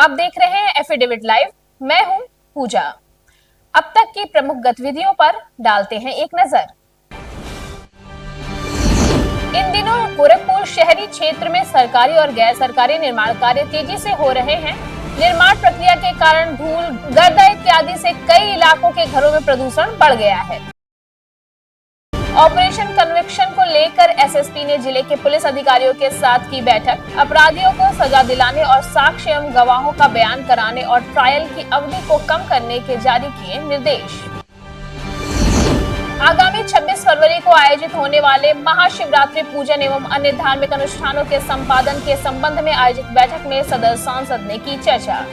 आप देख रहे हैं एफिडेविट लाइव। मैं हूं पूजा। अब तक की प्रमुख गतिविधियों पर डालते हैं एक नजर। इन दिनों गोरखपुर शहरी क्षेत्र में सरकारी और गैर सरकारी निर्माण कार्य तेजी से हो रहे हैं। निर्माण प्रक्रिया के कारण धूल, गर्दा इत्यादि से कई इलाकों के घरों में प्रदूषण बढ़ गया है। ऑपरेशन कन्विक्शन को लेकर एसएसपी ने जिले के पुलिस अधिकारियों के साथ की बैठक। अपराधियों को सजा दिलाने और साक्ष्य एवं गवाहों का बयान कराने और ट्रायल की अवधि को कम करने के जारी किए निर्देश। आगामी 26 फरवरी को आयोजित होने वाले महाशिवरात्रि पूजन एवं अन्य धार्मिक अनुष्ठानों के संपादन के संबंध में आयोजित बैठक में सदर सांसद ने की चर्चा।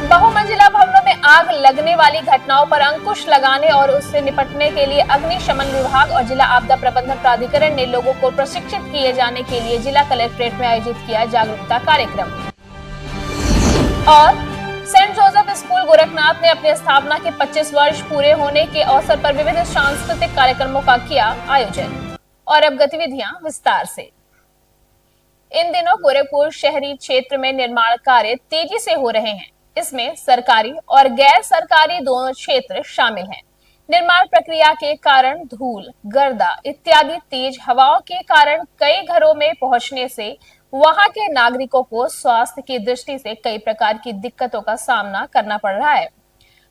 बहुमंजिला भवनों में आग लगने वाली घटनाओं पर अंकुश लगाने और उससे निपटने के लिए अग्निशमन विभाग और जिला आपदा प्रबंधन प्राधिकरण ने लोगों को प्रशिक्षित किए जाने के लिए जिला कलेक्ट्रेट में आयोजित किया जागरूकता कार्यक्रम। और सेंट जोसेफ स्कूल गोरखनाथ ने अपनी स्थापना के 25 वर्ष पूरे होने के अवसर पर विविध सांस्कृतिक कार्यक्रमों का किया आयोजन। और अब गतिविधियां विस्तार से। इन दिनों गोरखपुर शहरी क्षेत्र में निर्माण कार्य तेजी से हो रहे हैं। इसमें सरकारी और गैर सरकारी दोनों क्षेत्र शामिल हैं। निर्माण प्रक्रिया के कारण धूल, गर्दा इत्यादि तेज हवाओं के कारण कई घरों में पहुंचने से वहां के नागरिकों को स्वास्थ्य की दृष्टि से कई प्रकार की दिक्कतों का सामना करना पड़ रहा है।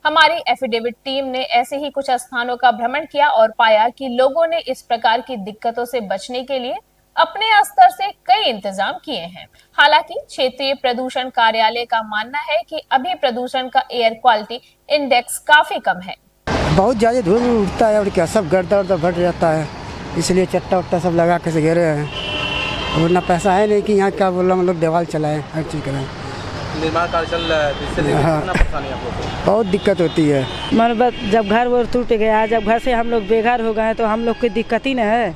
हमारी एफिडेविट टीम ने ऐसे ही कुछ स्थानों का भ्रमण किया और पाया कि लोगों ने इस प्रकार की दिक्कतों से बचने के लिए अपने स्तर से कई इंतजाम किए हैं। हालांकि क्षेत्रीय प्रदूषण कार्यालय का मानना है कि अभी प्रदूषण का एयर क्वालिटी इंडेक्स काफी कम है। बहुत ज्यादा धूल उठता है और क्या सब गर्दा वर्दा बढ़ जाता है, इसलिए चट्टा उट्टा सब लगा के घेरे हैं। और ना पैसा है नहीं कि यहाँ क्या बोल रहा हम लोग दीवार चलाएं, हर चीज़ करें। निर्माण कार्य चल रहा है, इससे कितना परेशानी आप लोगों को? बहुत दिक्कत होती है। मतलब जब घर वो टूट गया, जब घर से हम लोग बेघर हो गए तो हम लोग की दिक्कत ही न है।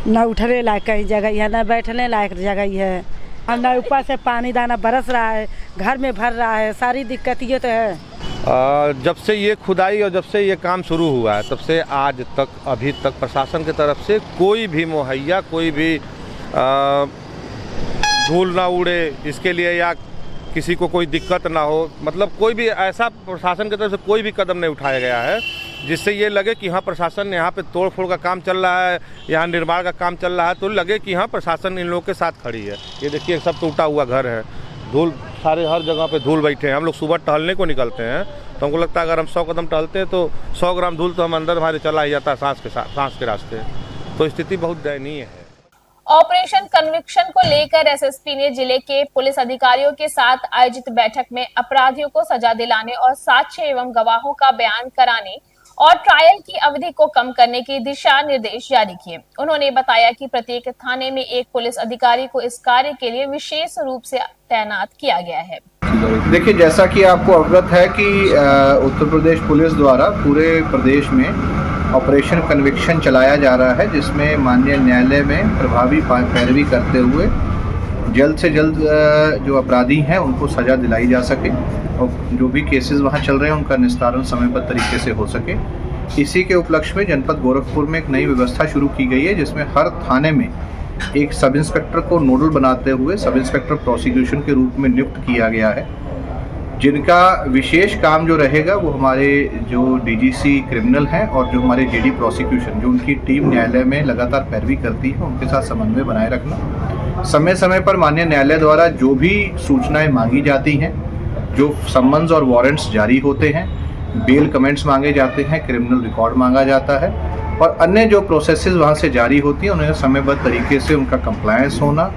न उठने लायक कहीं जगह है, न बैठने लायक जगह है, न ऊपर से पानी दाना बरस रहा है, घर में भर रहा है, सारी दिक्कत ये तो है। जब से ये खुदाई और जब से ये काम शुरू हुआ है तब से आज तक अभी तक प्रशासन की तरफ से कोई भी मुहैया, कोई भी धूल ना उड़े इसके लिए या किसी को कोई दिक्कत ना हो, मतलब कोई भी ऐसा प्रशासन की तरफ से कोई भी कदम नहीं उठाया गया है जिससे ये लगे कि हाँ प्रशासन यहाँ पे तोड़ फोड़ का काम चल रहा है, यहाँ निर्माण का काम चल रहा है, तो लगे कि हाँ प्रशासन इन लोगों के साथ खड़ी है। ये देखिए सब टूटा हुआ घर है, धूल सारे हर जगह पे धूल बैठे हैं। हम लोग सुबह टहलने को निकलते हैं तो हमको लगता है अगर हम 100 कदम टहलते हैं तो 100 ग्राम धूल तो हम अंदर हमारे चला ही जाता है सांस के रास्ते। तो स्थिति बहुत दयनीय है। ऑपरेशन कन्विक्शन को लेकर एसएसपी ने जिले के पुलिस अधिकारियों के साथ आयोजित बैठक में अपराधियों को सजा दिलाने और साक्ष्य एवं गवाहों का बयान कराने और ट्रायल की अवधि को कम करने के दिशा निर्देश जारी किए। उन्होंने बताया कि प्रत्येक थाने में एक पुलिस अधिकारी को इस कार्य के लिए विशेष रूप से तैनात किया गया है। देखिए, जैसा कि आपको अवगत है कि उत्तर प्रदेश पुलिस द्वारा पूरे प्रदेश में ऑपरेशन कन्विक्शन चलाया जा रहा है, जिसमें माननीय न्यायालय में प्रभावी पैरवी करते हुए जल्द से जल्द जो अपराधी हैं उनको सज़ा दिलाई जा सके और जो भी केसेस वहाँ चल रहे हैं उनका निस्तारण समयबद्ध तरीके से हो सके। इसी के उपलक्ष्य में जनपद गोरखपुर में एक नई व्यवस्था शुरू की गई है, जिसमें हर थाने में एक सब इंस्पेक्टर को नोडल बनाते हुए सब इंस्पेक्टर प्रोसिक्यूशन के रूप में नियुक्त किया गया है, जिनका विशेष काम जो रहेगा वो हमारे जो डीजीसी क्रिमिनल हैं और जो हमारे जेडी प्रोसिक्यूशन, जो उनकी टीम न्यायालय में लगातार पैरवी करती है, उनके साथ समन्वय बनाए रखना। समय समय पर माननीय न्यायालय द्वारा जो भी सूचनाएं मांगी जाती हैं, जो सम्मन्स और वारंट्स जारी होते हैं, बेल कमेंट्स मांगे जाते हैं, क्रिमिनल रिकॉर्ड मांगा जाता है और अन्य जो प्रोसेसेस वहाँ से जारी होती हैं उन्हें समयबद्ध तरीके से उनका कंप्लायंस होना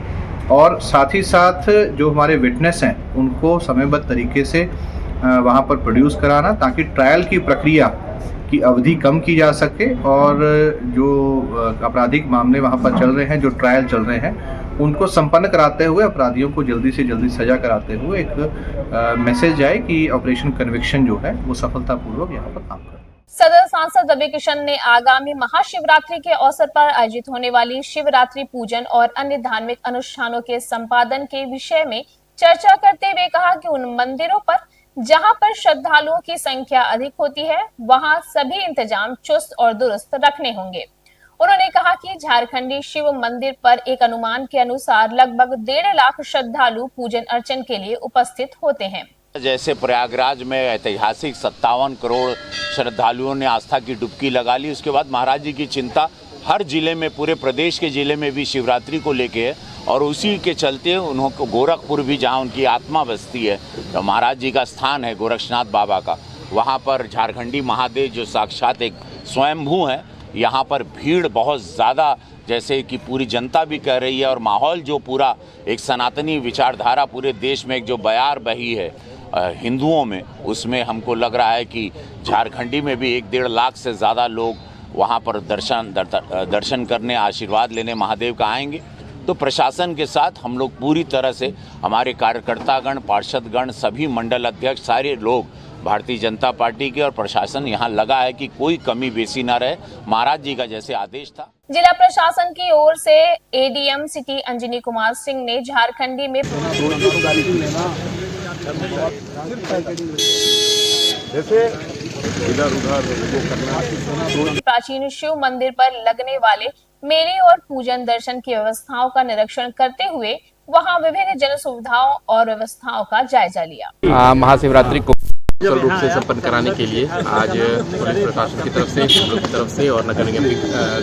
और साथ ही साथ जो हमारे विटनेस हैं उनको समयबद्ध तरीके से वहाँ पर प्रोड्यूस कराना, ताकि ट्रायल की प्रक्रिया की अवधि कम की जा सके और जो आपराधिक मामले वहाँ पर चल रहे हैं, जो ट्रायल चल रहे हैं, उनको संपन्न कराते हुए अपराधियों को जल्दी से जल्दी सजा कराते हुए एक मैसेज जाए कि ऑपरेशन कन्विक्शन जो है वो सफलतापूर्वक यहाँ पर काम करे। सदर सांसद रवि किशन ने आगामी महाशिवरात्रि के अवसर पर आयोजित होने वाली शिवरात्रि पूजन और अन्य धार्मिक अनुष्ठानों के संपादन के विषय में चर्चा करते हुए कहा कि उन मंदिरों पर जहां पर श्रद्धालुओं की संख्या अधिक होती है वहां सभी इंतजाम चुस्त और दुरुस्त रखने होंगे। उन्होंने कहा कि झारखंडी शिव मंदिर पर एक अनुमान के अनुसार लगभग 1.5 लाख श्रद्धालु पूजन अर्चन के लिए उपस्थित होते हैं। जैसे प्रयागराज में ऐतिहासिक 57 करोड़ श्रद्धालुओं ने आस्था की डुबकी लगा ली, उसके बाद महाराज जी की चिंता हर जिले में, पूरे प्रदेश के जिले में भी शिवरात्रि को लेके है और उसी के चलते उन्होंने गोरखपुर भी, जहाँ उनकी आत्मा बसती है, तो महाराज जी का स्थान है गोरक्षनाथ बाबा का, वहाँ पर झारखंडी महादेव जो साक्षात एक स्वयंभू है, यहाँ पर भीड़ बहुत ज़्यादा, जैसे कि पूरी जनता भी कह रही है, और माहौल जो पूरा एक सनातनी विचारधारा पूरे देश में एक जो बयार बही है हिंदुओं में, उसमें हमको लग रहा है कि झारखंडी में भी 1-1.5 लाख से ज़्यादा लोग वहाँ पर दर्शन करने, आशीर्वाद लेने महादेव का आएंगे। तो प्रशासन के साथ हम लोग पूरी तरह से, हमारे कार्यकर्तागण, पार्षदगण, सभी मंडल अध्यक्ष, सारे लोग भारतीय जनता पार्टी के और प्रशासन यहाँ लगा है कि कोई कमी बेसी ना रहे। महाराज जी का जैसे आदेश था। जिला प्रशासन की ओर से एडीएम सिटी अंजनी कुमार सिंह ने झारखंडी में प्राचीन शिव मंदिर पर लगने वाले मेले और पूजन दर्शन की व्यवस्थाओं का निरीक्षण करते हुए वहां विभिन्न जन सुविधाओं और व्यवस्थाओं का जायजा लिया। महाशिवरात्रि को सफल रूप से संपन्न कराने के लिए आज पुलिस प्रशासन की तरफ से, हम लोग की तरफ से और नगर निगम की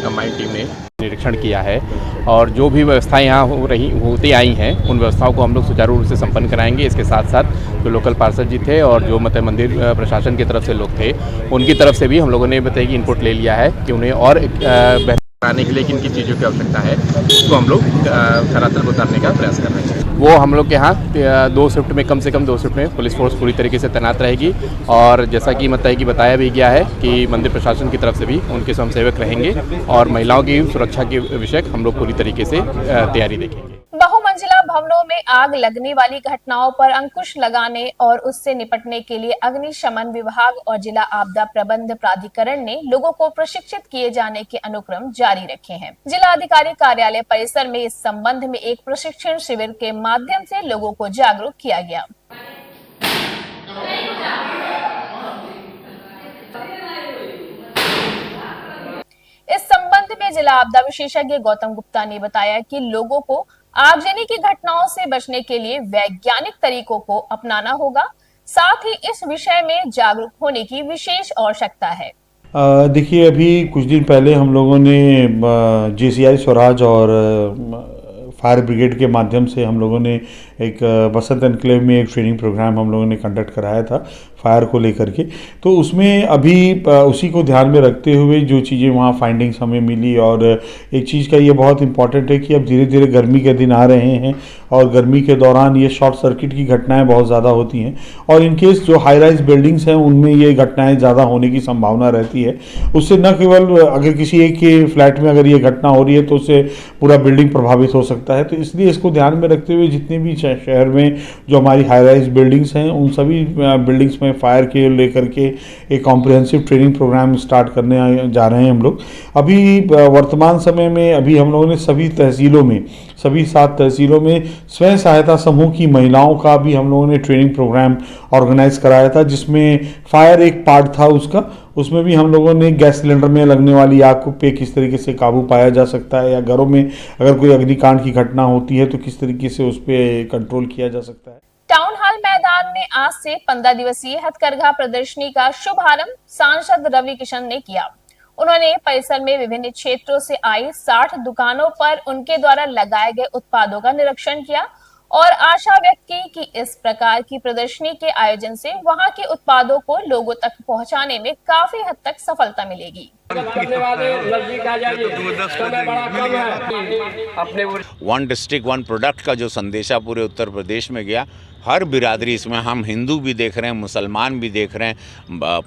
कंबाइंड टीम ने निरीक्षण किया है और जो भी व्यवस्थाएं यहाँ होती आई हैं उन व्यवस्थाओं को हम लोग सुचारू रूप से संपन्न कराएंगे। इसके साथ साथ जो लोकल पार्षद जी थे और जो मंदिर प्रशासन की तरफ से लोग थे, उनकी तरफ से भी हम लोगों ने बताया कि इनपुट ले लिया है कि उन्हें और बेहतर कराने के लिए किन किन चीज़ों की आवश्यकता है, उसको हम लोग धरातल को उतारने का प्रयास कर रहे हैं। वो हम लोग के यहाँ 2 शिफ्ट में, कम से कम 2 शिफ्ट में पुलिस फोर्स पूरी तरीके से तैनात रहेगी और जैसा कि बताया भी गया है कि मंदिर प्रशासन की तरफ से भी उनके स्वयंसेवक रहेंगे और महिलाओं की सुरक्षा के विषय हम लोग पूरी तरीके से तैयारी देखेंगे। बहुमंजिला भवनों में आग लगने वाली घटनाओं पर अंकुश लगाने और उससे निपटने के लिए अग्निशमन विभाग और जिला आपदा प्रबंध प्राधिकरण ने लोगों को प्रशिक्षित किए जाने के अनुक्रम जारी रखे हैं। जिला अधिकारी कार्यालय परिसर में इस संबंध में एक प्रशिक्षण शिविर के माध्यम से लोगों को जागरूक किया गया। इस संबंध में जिला आपदा विशेषज्ञ गौतम गुप्ता ने बताया कि लोगों को आगजनी की घटनाओं से बचने के लिए वैज्ञानिक तरीकों को अपनाना होगा, साथ ही इस विषय में जागरूक होने की विशेष आवश्यकता है। देखिए, अभी कुछ दिन पहले हम लोगों ने JCI स्वराज और फायर ब्रिगेड के माध्यम से हम लोगों ने एक बसंत एनक्लेव में एक ट्रेनिंग प्रोग्राम हम लोगों ने कंडक्ट कराया था फायर को लेकर के। तो उसमें अभी उसी को ध्यान में रखते हुए जो चीज़ें वहाँ फाइंडिंग्स हमें मिली, और एक चीज़ का ये बहुत इंपॉर्टेंट है कि अब धीरे धीरे गर्मी के दिन आ रहे हैं और गर्मी के दौरान ये शॉर्ट सर्किट की घटनाएं बहुत ज़्यादा होती हैं और इनकेस जो हाई राइज बिल्डिंग्स हैं उनमें ये घटनाएं ज़्यादा होने की संभावना रहती है। उससे न केवल अगर किसी एक के फ्लैट में अगर ये घटना हो रही है तो उससे पूरा बिल्डिंग प्रभावित हो सकता है। तो इसलिए इसको ध्यान में रखते हुए जितने भी शहर में जो हमारी हाई राइज बिल्डिंग्स हैं उन सभी बिल्डिंग्स में फायर के लेकर के एक कॉम्प्रिहेंसिव ट्रेनिंग प्रोग्राम स्टार्ट करने जा रहे हैं हम लोग। अभी वर्तमान समय में अभी हम लोगों ने सभी तहसीलों में, सभी 7 तहसीलों में स्वयं सहायता समूह की महिलाओं का भी हम लोगों ने ट्रेनिंग प्रोग्राम ऑर्गेनाइज कराया था, जिसमें फायर एक पार्ट था उसमें भी हम लोगों ने गैस सिलेंडर में लगने वाली आग पे किस तरीके से काबू पाया जा सकता है, या घरों में अगर कोई अग्निकांड की घटना होती है तो किस तरीके से उस पर कंट्रोल किया जा सकता है। टाउन हॉल मैदान में आज से 15 दिवसीय हथकरघा प्रदर्शनी का शुभारंभ सांसद रवि किशन ने किया। उन्होंने परिसर में विभिन्न क्षेत्रों से आई 60 दुकानों पर उनके द्वारा लगाए गए उत्पादों का निरीक्षण किया और आशा व्यक्त की कि इस प्रकार की प्रदर्शनी के आयोजन से वहां के उत्पादों को लोगों तक पहुंचाने में काफी हद तक सफलता मिलेगी। वन डिस्ट्रिक्ट वन प्रोडक्ट का जो संदेशा पूरे उत्तर प्रदेश में गया, हर बिरादरी, इसमें हम हिंदू भी देख रहे हैं, मुसलमान भी देख रहे हैं,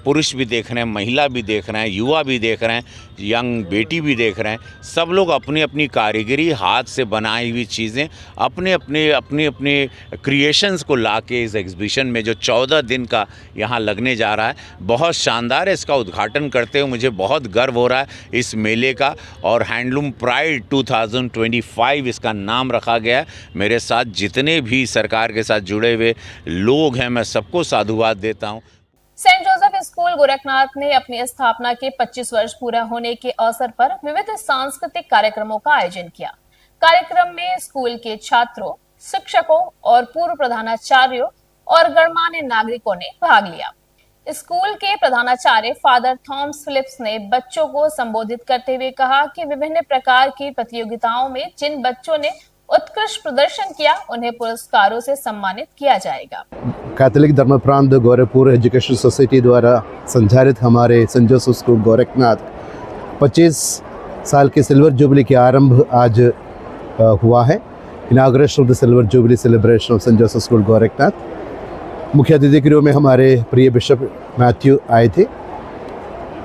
पुरुष भी देख रहे हैं, महिला भी देख रहे हैं, युवा भी देख रहे हैं, यंग बेटी भी देख रहे हैं, सब लोग अपनी अपनी कारीगरी, हाथ से बनाई हुई चीज़ें, अपने अपने क्रिएशंस को लाके इस एग्जीबिशन में जो 14 दिन का यहाँ लगने जा रहा है, बहुत शानदार है। इसका उद्घाटन करते हुए मुझे बहुत गर्व हो रहा है इस मेले का, और हैंडलूम प्राइड 2025 इसका नाम रखा गया है। मेरे साथ जितने भी सरकार के साथ जुड़े हुए लोग हैं, मैं सबको साधुवाद देता हूं। सेंट जोसेफ स्कूल गोरखनाथ ने अपनी स्थापना के 25 वर्ष पूरा होने के अवसर पर विविध सांस्कृतिक कार्यक्रमों का आयोजन किया। कार्यक्रम में स्कूल के छात्रों, शिक्षकों और पूर्व प्रधानाचार्यों और गणमान्य नागरिकों ने भाग लिया। स्कूल के प्रधानाचार्य फादर थॉमस फिलिप्स ने बच्चों को संबोधित करते हुए कहा कि विभिन्न प्रकार की प्रतियोगिताओं में जिन बच्चों ने उत्कृष्ट प्रदर्शन किया, उन्हें पुरस्कारों से सम्मानित किया जाएगा। कैथोलिक धर्म प्रांत गोरखपुर एजुकेशन सोसाइटी द्वारा संचालित हमारे सेंट जोसेफ स्कूल गोरखनाथ 25 साल के सिल्वर जुबली के आरंभ आज हुआ है। Inauguration of the silver jubilee celebration of Saint Joseph school Gorakhnath. मुख्य अतिथि के रूप में हमारे प्रिय बिशप मैथ्यू आए थे।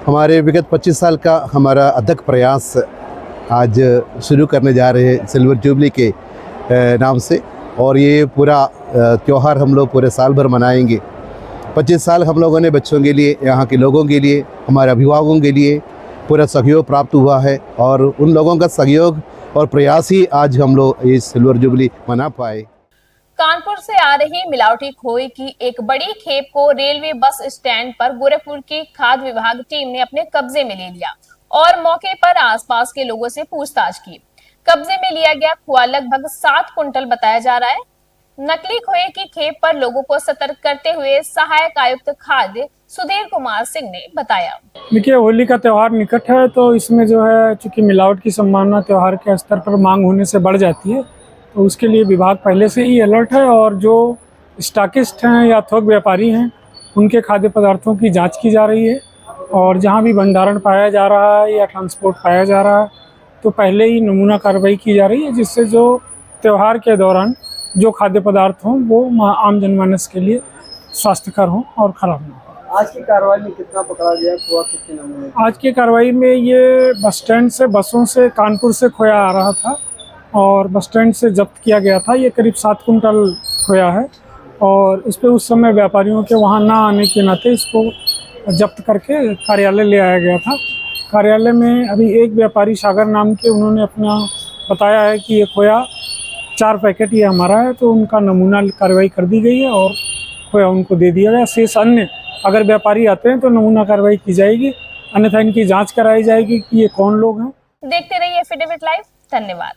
हमारे विगत 25 साल का हमारा अथक प्रयास आज शुरू करने जा रहे हैं सिल्वर जुबली के नाम से, और ये पूरा त्यौहार हम लोग पूरे साल भर मनाएंगे। 25 साल हम लोगों ने बच्चों के लिए, यहाँ के लोगों के लिए, हमारे अभिभावकों के लिए पूरा सहयोग प्राप्त हुआ है, और उन लोगों का सहयोग और प्रयास ही आज हम लोग ये सिल्वर जुबली मना पाए। कानपुर से आ रही मिलावटी खोए की एक बड़ी खेप को रेलवे बस स्टैंड पर गोरखपुर की खाद्य विभाग टीम ने अपने कब्जे में ले लिया और मौके पर आसपास के लोगों से पूछताछ की। कब्जे में लिया गया खोआ लगभग 7 कुंटल बताया जा रहा है। नकली खोए की खेप पर लोगों को सतर्क करते हुए सहायक आयुक्त खाद्य सुधीर कुमार सिंह ने बताया। देखिए, होली का त्यौहार निकट है, तो इसमें जो है चूंकि मिलावट की संभावना त्यौहार के स्तर पर मांग होने से बढ़ जाती है, तो उसके लिए विभाग पहले से ही अलर्ट है, और जो स्टॉकिस्ट हैं या थोक व्यापारी हैं उनके खाद्य पदार्थों की जांच की जा रही है, और जहां भी भंडारण पाया जा रहा है या ट्रांसपोर्ट पाया जा रहा है तो पहले ही नमूना कार्रवाई की जा रही है, जिससे जो त्यौहार के दौरान जो खाद्य पदार्थ हों वो आम जनमानस के लिए स्वास्थ्यकर हों और ख़राब ना हो। आज की कार्रवाई में कितना पकड़ा गया खोया, कितने नमूने? आज की कार्रवाई में ये बस स्टैंड से, बसों से कानपुर से खोया आ रहा था और बस स्टैंड से जब्त किया गया था। ये करीब 7 कुंटल खोया है, और इस पर उस समय व्यापारियों के वहाँ ना आने के नाते इसको जब्त करके कार्यालय ले आया गया था। कार्यालय में अभी एक व्यापारी सागर नाम के, उन्होंने अपना बताया है कि ये खोया 4 पैकेट ये हमारा है, तो उनका नमूना कार्रवाई कर दी गई है और खोया उनको दे दिया गया। शेष अन्य अगर व्यापारी आते हैं तो नमूना कार्रवाई की जाएगी, अन्यथा इनकी जांच कराई जाएगी कि ये कौन लोग हैं। देखते रहिए एफिडेविट लाइव। धन्यवाद।